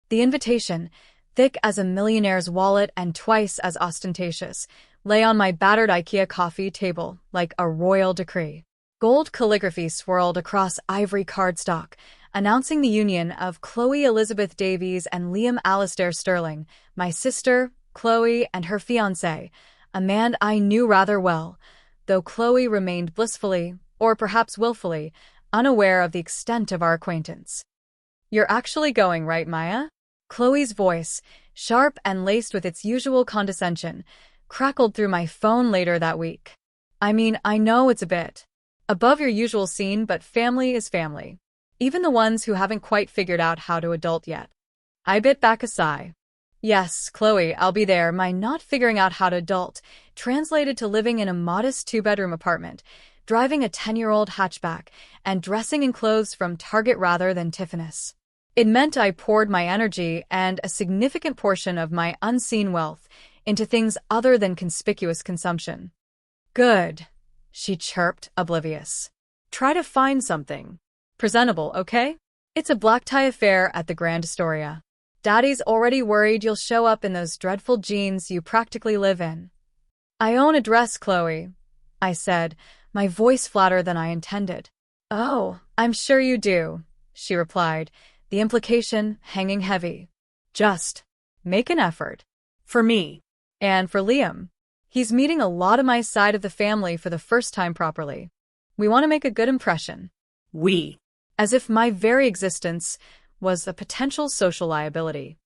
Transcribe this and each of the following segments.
The invitation, thick as a millionaire's wallet and twice as ostentatious, lay on my battered IKEA coffee table like a royal decree. Gold calligraphy swirled across ivory cardstock, announcing the union of Chloe Elizabeth Davies and Liam Alistair Sterling, my sister, Chloe, and her fiancé, a man I knew rather well, though Chloe remained blissfully, or perhaps willfully, unaware of the extent of our acquaintance. "You're actually going, right, Maya?" Chloe's voice, sharp and laced with its usual condescension, crackled through my phone later that week. "I mean, I know it's a bit above your usual scene, but family is family. Even the ones who haven't quite figured out how to adult yet." I bit back a sigh. Yes, Chloe, I'll be there. My not figuring out how to adult translated to living in a modest two-bedroom apartment, driving a 10-year-old hatchback, and dressing in clothes from Target rather than Tiffanys. It meant I poured my energy and a significant portion of my unseen wealth into things other than conspicuous consumption. "Good," she chirped, oblivious. "Try to find something presentable, okay? It's a black tie affair at the Grand Astoria. Daddy's already worried you'll show up in those dreadful jeans you practically live in." "I own a dress, Chloe," I said, my voice flatter than I intended. "Oh, I'm sure you do," she replied, the implication hanging heavy. "Just make an effort. For me. And for Liam. He's meeting a lot of my side of the family for the first time properly. We want to make a good impression." We. As if my very existence was a potential social liability.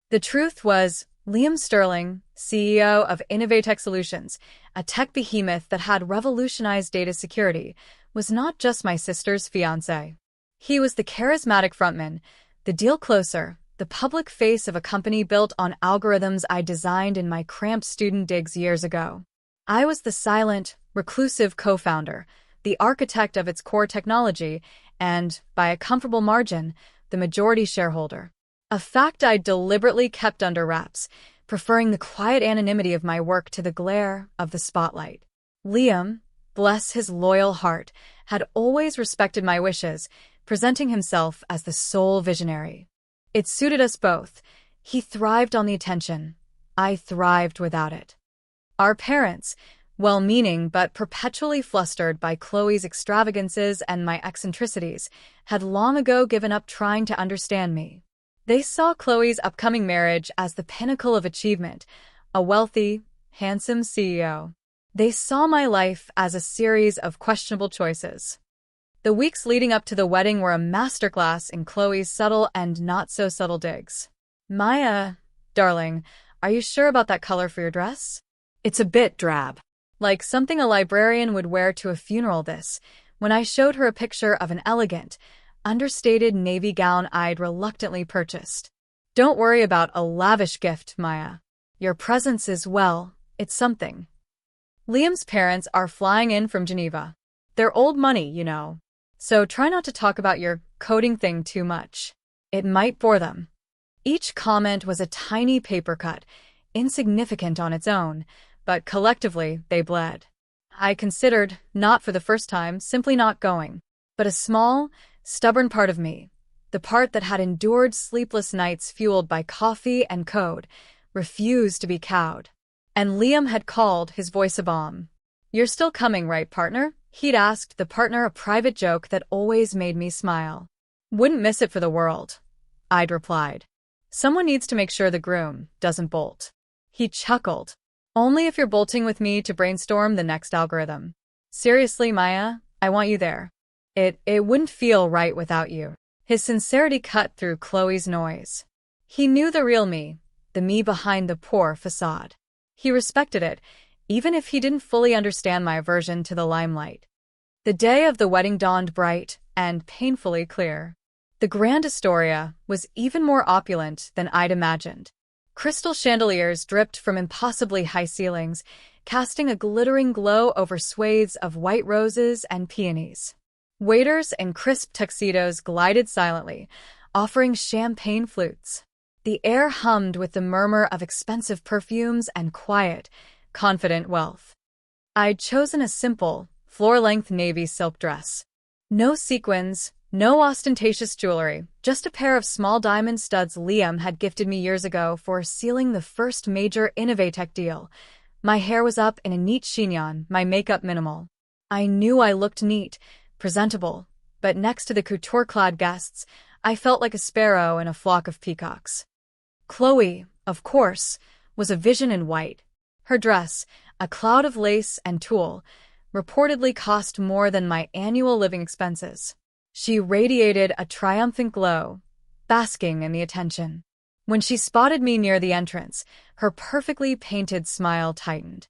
The truth was, Liam Sterling, CEO of Innovatech Solutions, a tech behemoth that had revolutionized data security, was not just my sister's fiancé. He was the charismatic frontman, the deal closer, the public face of a company built on algorithms I designed in my cramped student digs years ago. I was the silent, reclusive co-founder, the architect of its core technology, and, by a comfortable margin, the majority shareholder. A fact I deliberately kept under wraps, preferring the quiet anonymity of my work to the glare of the spotlight. Liam, bless his loyal heart, had always respected my wishes, presenting himself as the sole visionary. It suited us both. He thrived on the attention. I thrived without it. Our parents, well-meaning but perpetually flustered by Chloe's extravagances and my eccentricities, had long ago given up trying to understand me. They saw Chloe's upcoming marriage as the pinnacle of achievement, a wealthy, handsome CEO. They saw my life as a series of questionable choices. The weeks leading up to the wedding were a masterclass in Chloe's subtle and not-so-subtle digs. "Maya, darling, are you sure about that color for your dress? It's a bit drab. Like something a librarian would wear to a funeral." This, when I showed her a picture of an elegant, understated navy gown I'd reluctantly purchased. "Don't worry about a lavish gift, Maya. Your presence is, well, it's something. Liam's parents are flying in from Geneva. They're old money, you know. So try not to talk about your coding thing too much. It might bore them." Each comment was a tiny paper cut, insignificant on its own, but collectively they bled. I considered, not for the first time, simply not going. But a small, stubborn part of me, the part that had endured sleepless nights fueled by coffee and code, refused to be cowed. And Liam had called, his voice a bomb. "You're still coming, right, partner?" He'd asked the partner, a private joke that always made me smile. "Wouldn't miss it for the world," I'd replied. "Someone needs to make sure the groom doesn't bolt." He chuckled. "Only if you're bolting with me to brainstorm the next algorithm. Seriously, Maya, I want you there. It wouldn't feel right without you." His sincerity cut through Chloe's noise. He knew the real me, the me behind the poor facade. He respected it, even if he didn't fully understand my aversion to the limelight. The day of the wedding dawned bright and painfully clear. The Grand Astoria was even more opulent than I'd imagined. Crystal chandeliers dripped from impossibly high ceilings, casting a glittering glow over swathes of white roses and peonies. Waiters in crisp tuxedos glided silently, offering champagne flutes. The air hummed with the murmur of expensive perfumes and quiet, confident wealth. I'd chosen a simple, floor-length navy silk dress. No sequins, No ostentatious jewelry, just a pair of small diamond studs Liam had gifted me years ago for sealing the first major Innovatech deal. My hair was up in a neat chignon, my makeup minimal. I knew I looked neat, presentable, but next to the couture-clad guests, I felt like a sparrow in a flock of peacocks. Chloe, of course, was a vision in white. Her dress, a cloud of lace and tulle, reportedly cost more than my annual living expenses. She radiated a triumphant glow, basking in the attention. When she spotted me near the entrance, her perfectly painted smile tightened.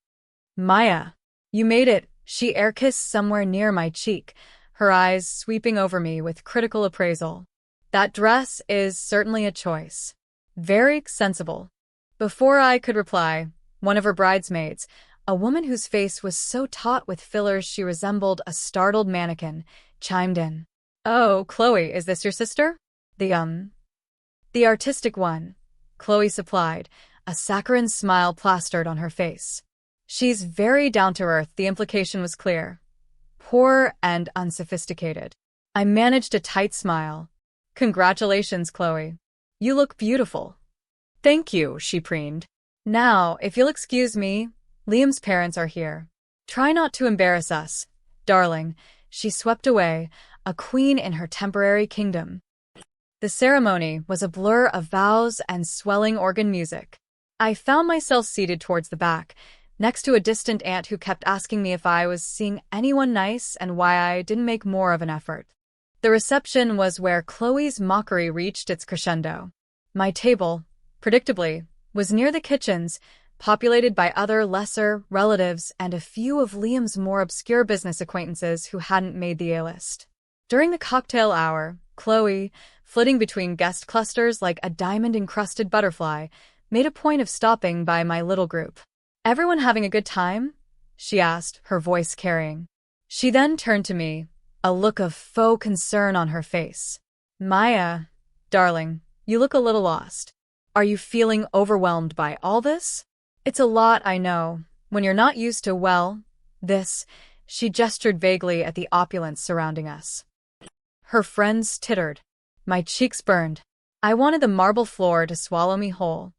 "Maya, you made it," she air-kissed somewhere near my cheek, her eyes sweeping over me with critical appraisal. "That dress is certainly a choice. Very sensible." Before I could reply, one of her bridesmaids, a woman whose face was so taut with fillers she resembled a startled mannequin, chimed in. "Oh, Chloe, is this your sister?" The artistic one," Chloe supplied, a saccharine smile plastered on her face. "She's very down-to-earth," the implication was clear. Poor and unsophisticated. I managed a tight smile. "Congratulations, Chloe. You look beautiful." "Thank you," she preened. "Now, if you'll excuse me, Liam's parents are here. Try not to embarrass us, darling." She swept away, a queen in her temporary kingdom. The ceremony was a blur of vows and swelling organ music. I found myself seated towards the back, next to a distant aunt who kept asking me if I was seeing anyone nice and why I didn't make more of an effort. The reception was where Chloe's mockery reached its crescendo. My table, predictably, was near the kitchens, populated by other lesser relatives and a few of Liam's more obscure business acquaintances who hadn't made the A-list. During the cocktail hour, Chloe, flitting between guest clusters like a diamond-encrusted butterfly, made a point of stopping by my little group. "Everyone having a good time?" she asked, her voice carrying. She then turned to me, a look of faux concern on her face. "Maya, darling, you look a little lost. Are you feeling overwhelmed by all this? It's a lot, I know, when you're not used to, well, this." She gestured vaguely at the opulence surrounding us. Her friends tittered. My cheeks burned. I wanted the marble floor to swallow me whole.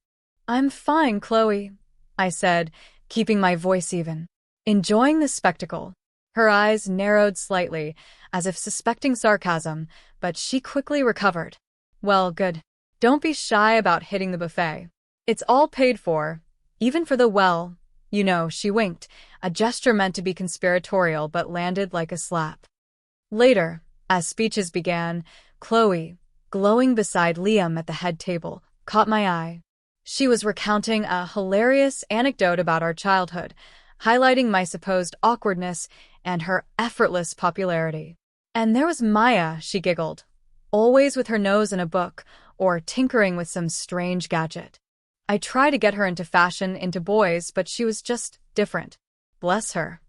"I'm fine, Chloe," I said, keeping my voice even. Enjoying the spectacle. Her eyes narrowed slightly, as if suspecting sarcasm, but she quickly recovered. "Well, good. Don't be shy about hitting the buffet. It's all paid for, even for the well, you know." She winked, a gesture meant to be conspiratorial but landed like a slap. Later, as speeches began, Chloe, glowing beside Liam at the head table, caught my eye. She was recounting a hilarious anecdote about our childhood, highlighting my supposed awkwardness and her effortless popularity. "And there was Maya," she giggled, always with her nose in a book or tinkering with some strange gadget. I tried to get her into fashion, into boys, but she was just different. Bless her.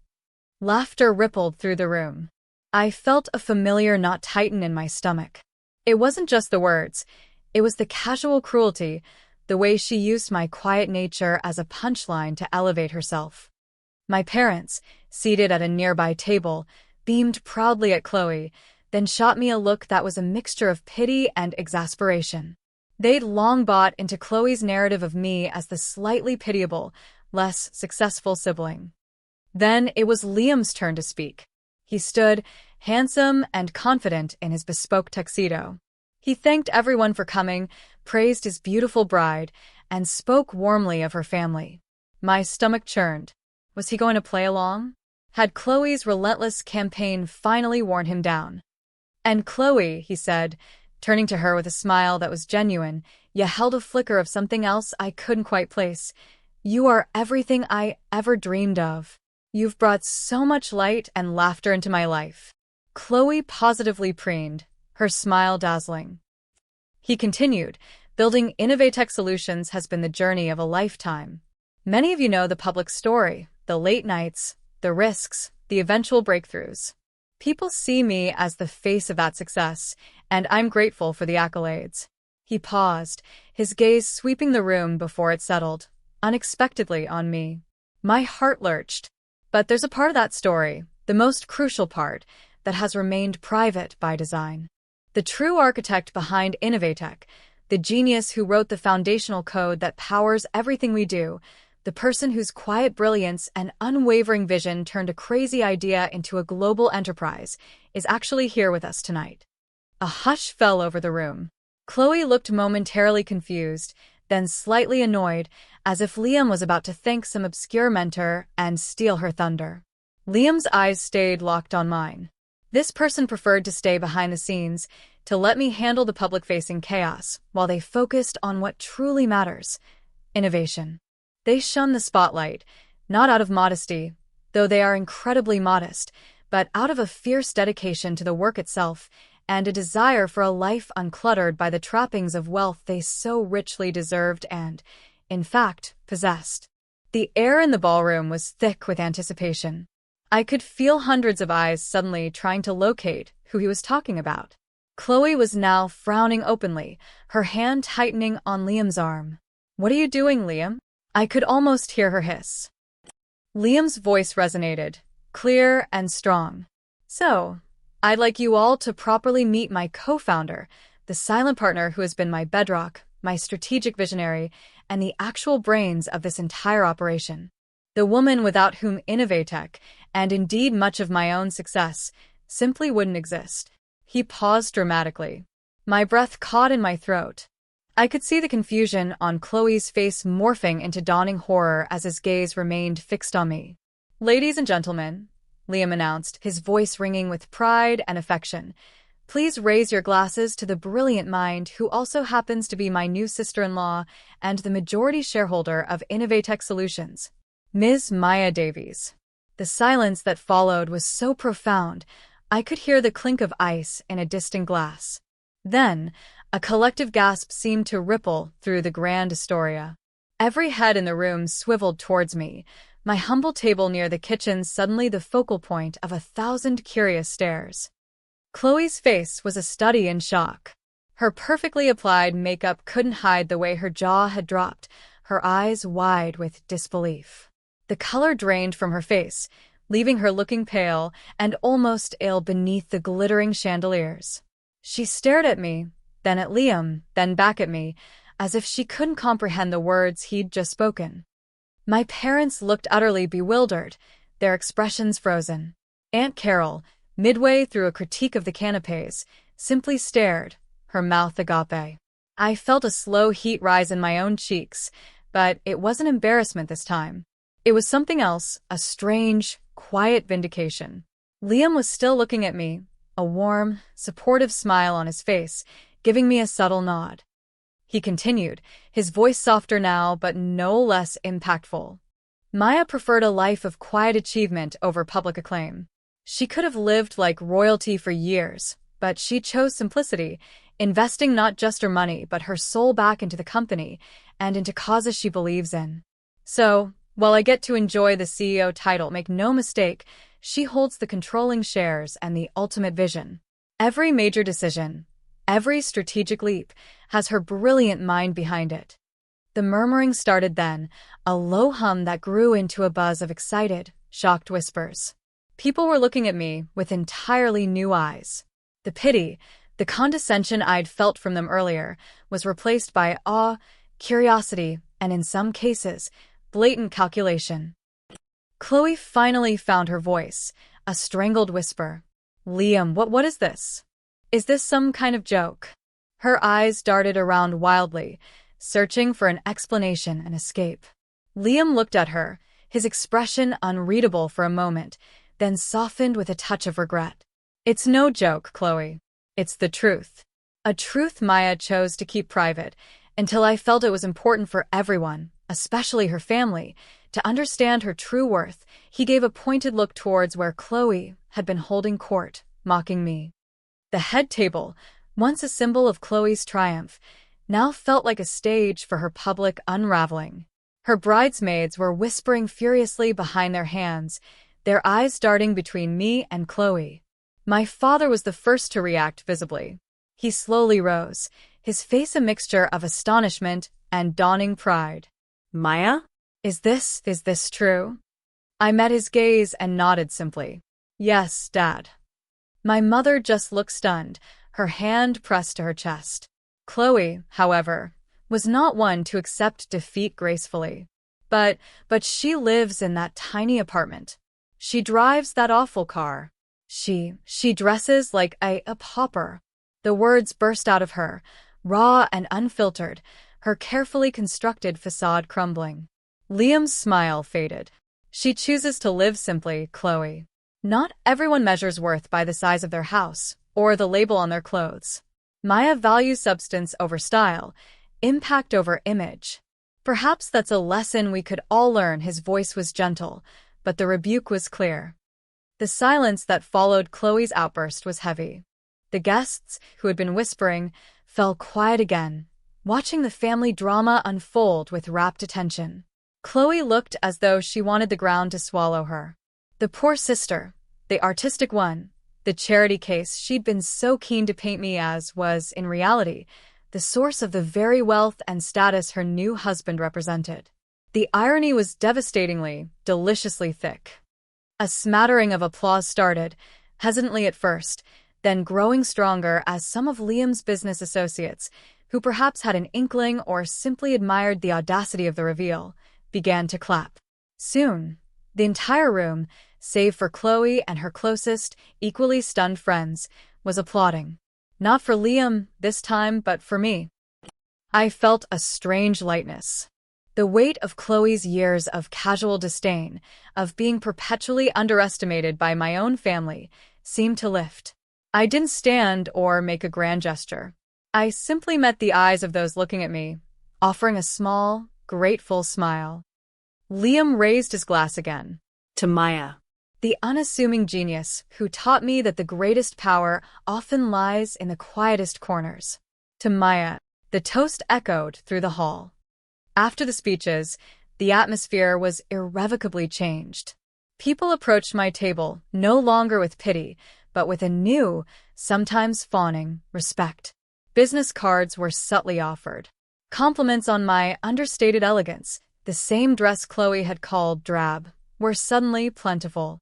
Laughter rippled through the room. I felt a familiar knot tighten in my stomach. It wasn't just the words. It was the casual cruelty, the way she used my quiet nature as a punchline to elevate herself. My parents, seated at a nearby table, beamed proudly at Chloe, then shot me a look that was a mixture of pity and exasperation. They'd long bought into Chloe's narrative of me as the slightly pitiable, less successful sibling. Then it was Liam's turn to speak. He stood, handsome and confident in his bespoke tuxedo. He thanked everyone for coming, praised his beautiful bride, and spoke warmly of her family. My stomach churned. Was he going to play along? Had Chloe's relentless campaign finally worn him down? "And Chloe," he said, turning to her with a smile that was genuine, yet held a flicker of something else I couldn't quite place. "You are everything I ever dreamed of. You've brought so much light and laughter into my life." Chloe positively preened, her smile dazzling. He continued, "Building Innovatech solutions has been the journey of a lifetime. Many of you know the public story, the late nights, the risks, the eventual breakthroughs. People see me as the face of that success, and I'm grateful for the accolades." He paused, his gaze sweeping the room before it settled, unexpectedly, on me. My heart lurched. But there's a part of that story, the most crucial part, that has remained private by design. The true architect behind Innovatech, the genius who wrote the foundational code that powers everything we do, the person whose quiet brilliance and unwavering vision turned a crazy idea into a global enterprise, is actually here with us tonight. A hush fell over the room. Chloe looked momentarily confused, then slightly annoyed, as if Liam was about to thank some obscure mentor and steal her thunder. Liam's eyes stayed locked on mine. This person preferred to stay behind the scenes, to let me handle the public-facing chaos, while they focused on what truly matters: innovation. They shun the spotlight, not out of modesty, though they are incredibly modest, but out of a fierce dedication to the work itself and a desire for a life uncluttered by the trappings of wealth they so richly deserved and, in fact, possessed. The air in the ballroom was thick with anticipation. I could feel hundreds of eyes suddenly trying to locate who he was talking about. Chloe was now frowning openly, her hand tightening on Liam's arm. "What are you doing, Liam?" I could almost hear her hiss. Liam's voice resonated, clear and strong. "So, I'd like you all to properly meet my co-founder, the silent partner who has been my bedrock, my strategic visionary, and the actual brains of this entire operation. The woman without whom Innovatech, and indeed much of my own success, simply wouldn't exist." He paused dramatically. My breath caught in my throat. I could see the confusion on Chloe's face morphing into dawning horror as his gaze remained fixed on me. "Ladies and gentlemen," Liam announced, his voice ringing with pride and affection, "please raise your glasses to the brilliant mind who also happens to be my new sister-in-law and the majority shareholder of Innovatech Solutions, Ms. Maya Davies." The silence that followed was so profound, I could hear the clink of ice in a distant glass. Then, a collective gasp seemed to ripple through the grand Astoria. Every head in the room swiveled towards me, my humble table near the kitchen suddenly the focal point of 1,000 curious stares. Chloe's face was a study in shock. Her perfectly applied makeup couldn't hide the way her jaw had dropped, her eyes wide with disbelief. The color drained from her face, leaving her looking pale and almost ill beneath the glittering chandeliers. She stared at me, then at Liam, then back at me, as if she couldn't comprehend the words he'd just spoken. My parents looked utterly bewildered, their expressions frozen. Aunt Carol, midway through a critique of the canapés, simply stared, her mouth agape. I felt a slow heat rise in my own cheeks, but it wasn't embarrassment this time. It was something else, a strange, quiet vindication. Liam was still looking at me, a warm, supportive smile on his face, giving me a subtle nod. He continued, his voice softer now but no less impactful. "Maya preferred a life of quiet achievement over public acclaim. She could have lived like royalty for years, but she chose simplicity, investing not just her money but her soul back into the company and into causes she believes in. So, while I get to enjoy the CEO title, make no mistake, she holds the controlling shares and the ultimate vision. Every major decision, every strategic leap, has her brilliant mind behind it." The murmuring started then, a low hum that grew into a buzz of excited, shocked whispers. People were looking at me with entirely new eyes. The pity, the condescension I'd felt from them earlier, was replaced by awe, curiosity, and in some cases, blatant calculation. Chloe finally found her voice, a strangled whisper. "Liam, what is this? Is this some kind of joke?" Her eyes darted around wildly, searching for an explanation and escape. Liam looked at her, his expression unreadable for a moment, then softened with a touch of regret. "It's no joke, Chloe. It's the truth. A truth Maya chose to keep private, until I felt it was important for everyone, especially her family, to understand her true worth." He gave a pointed look towards where Chloe had been holding court, mocking me. The head table, once a symbol of Chloe's triumph, now felt like a stage for her public unraveling. Her bridesmaids were whispering furiously behind their hands, their eyes darting between me and Chloe. My father was the first to react visibly. He slowly rose, his face a mixture of astonishment and dawning pride. "Maya? Is this true?" I met his gaze and nodded simply. "Yes, Dad." My mother just looked stunned, her hand pressed to her chest. Chloe, however, was not one to accept defeat gracefully. But she lives in that tiny apartment. She drives that awful car. She dresses like a pauper. The words burst out of her, raw and unfiltered, her carefully constructed facade crumbling. Liam's smile faded. She chooses to live simply, Chloe. Not everyone measures worth by the size of their house or the label on their clothes. Maya values substance over style, impact over image. Perhaps that's a lesson we could all learn. His voice was gentle, but the rebuke was clear. The silence that followed Chloe's outburst was heavy. The guests, who had been whispering, fell quiet again, watching the family drama unfold with rapt attention. Chloe looked as though she wanted the ground to swallow her. The poor sister, the artistic one, the charity case she'd been so keen to paint me as was, in reality, the source of the very wealth and status her new husband represented. The irony was devastatingly, deliciously thick. A smattering of applause started, hesitantly at first, then growing stronger as some of Liam's business associates, who perhaps had an inkling or simply admired the audacity of the reveal, began to clap. Soon, the entire room, save for Chloe and her closest, equally stunned friends, was applauding. Not for Liam this time, but for me. I felt a strange lightness. The weight of Chloe's years of casual disdain, of being perpetually underestimated by my own family, seemed to lift. I didn't stand or make a grand gesture. I simply met the eyes of those looking at me, offering a small, grateful smile. Liam raised his glass again. To Maya, the unassuming genius who taught me that the greatest power often lies in the quietest corners. To Maya, the toast echoed through the hall. After the speeches, the atmosphere was irrevocably changed. People approached my table no longer with pity, but with a new, sometimes fawning, respect. Business cards were subtly offered. Compliments on my understated elegance, the same dress Chloe had called drab, were suddenly plentiful.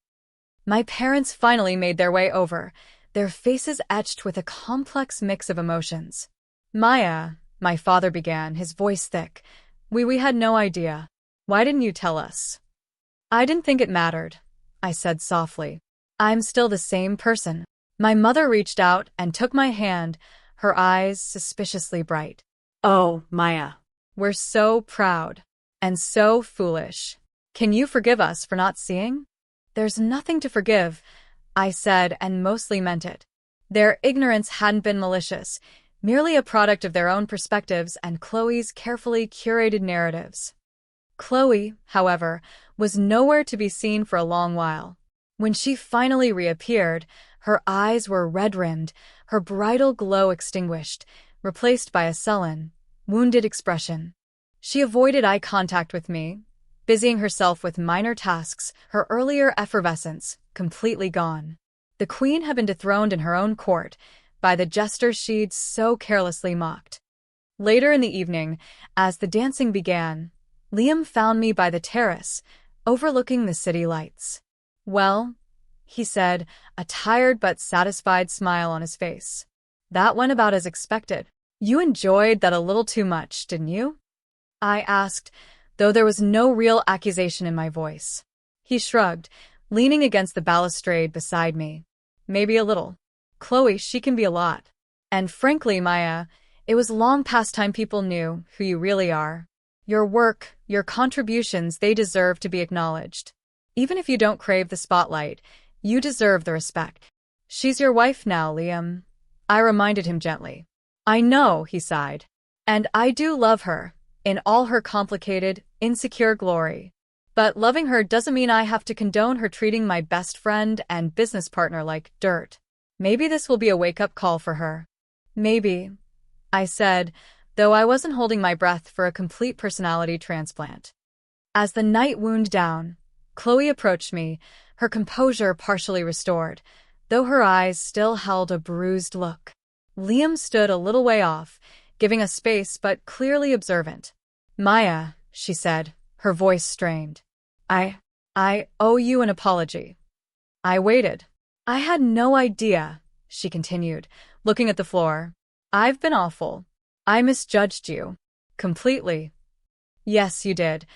My parents finally made their way over, their faces etched with a complex mix of emotions. Maya, my father began, his voice thick. We had no idea. Why didn't you tell us? I didn't think it mattered, I said softly. I'm still the same person. My mother reached out and took my hand, her eyes suspiciously bright. Oh, Maya. We're so proud. And so foolish. Can you forgive us for not seeing? There's nothing to forgive, I said, and mostly meant it. Their ignorance hadn't been malicious, merely a product of their own perspectives and Chloe's carefully curated narratives. Chloe, however, was nowhere to be seen for a long while. When she finally reappeared, her eyes were red-rimmed, her bridal glow extinguished, replaced by a sullen, wounded expression. She avoided eye contact with me, busying herself with minor tasks, her earlier effervescence completely gone. The queen had been dethroned in her own court by the jester she'd so carelessly mocked. Later in the evening, as the dancing began, Liam found me by the terrace, overlooking the city lights. Well, he said, a tired but satisfied smile on his face. That went about as expected. You enjoyed that a little too much, didn't you? I asked, though there was no real accusation in my voice. He shrugged, leaning against the balustrade beside me. Maybe a little. Chloe, she can be a lot. And frankly, Maya, it was long past time people knew who you really are. Your work, your contributions, they deserve to be acknowledged. Even if you don't crave the spotlight, you deserve the respect. She's your wife now, Liam. I reminded him gently. I know, he sighed. And I do love her, in all her complicated, insecure glory. But loving her doesn't mean I have to condone her treating my best friend and business partner like dirt. Maybe this will be a wake-up call for her. Maybe, I said, though I wasn't holding my breath for a complete personality transplant. As the night wound down, Chloe approached me, her composure partially restored, though her eyes still held a bruised look. Liam stood a little way off, giving us space but clearly observant. Maya, she said, her voice strained. I owe you an apology. I waited. I had no idea, she continued, looking at the floor. I've been awful. I misjudged you. Completely. Yes, you did.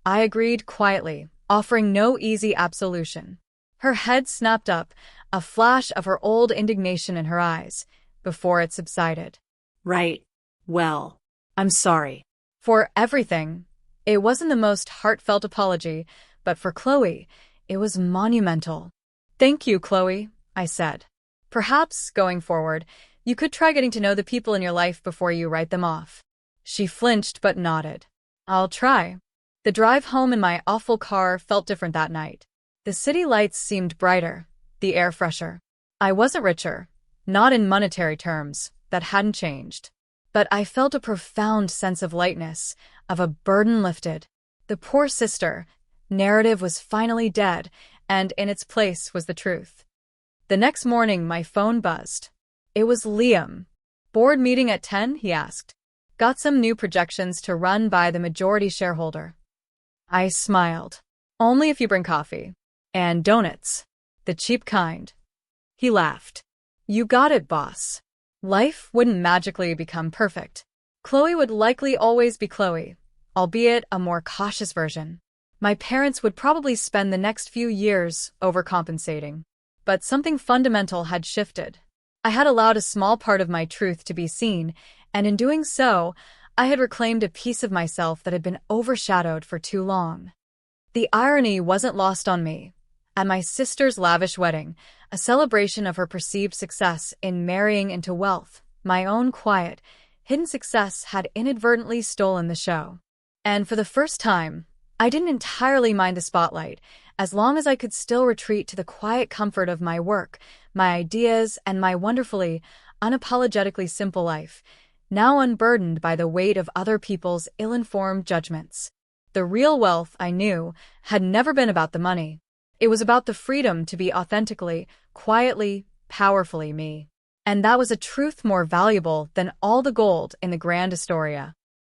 I agreed quietly, offering no easy absolution. Her head snapped up, a flash of her old indignation in her eyes, before it subsided. Right. Well, I'm sorry. For everything. It wasn't the most heartfelt apology, but for Chloe, it was monumental. Thank you, Chloe, I said. Perhaps, going forward, you could try getting to know the people in your life before you write them off. She flinched but nodded. I'll try. The drive home in my awful car felt different that night. The city lights seemed brighter, the air fresher. I wasn't richer, not in monetary terms, that hadn't changed. But I felt a profound sense of lightness, of a burden lifted. The poor sister narrative was finally dead, and in its place was the truth. The next morning, my phone buzzed. It was Liam. Board meeting at 10, he asked. Got some new projections to run by the majority shareholder. I smiled. Only if you bring coffee. And donuts. The cheap kind. He laughed. You got it, boss. Life wouldn't magically become perfect. Chloe would likely always be Chloe, albeit a more cautious version. My parents would probably spend the next few years overcompensating. But something fundamental had shifted. I had allowed a small part of my truth to be seen, and in doing so, I had reclaimed a piece of myself that had been overshadowed for too long. The irony wasn't lost on me. At my sister's lavish wedding, a celebration of her perceived success in marrying into wealth, my own quiet, hidden success had inadvertently stolen the show. And for the first time, I didn't entirely mind the spotlight, as long as I could still retreat to the quiet comfort of my work, my ideas, and my wonderfully, unapologetically simple life, now unburdened by the weight of other people's ill-informed judgments. The real wealth, I knew, had never been about the money. It was about the freedom to be authentically, quietly, powerfully me. And that was a truth more valuable than all the gold in the Grand Astoria.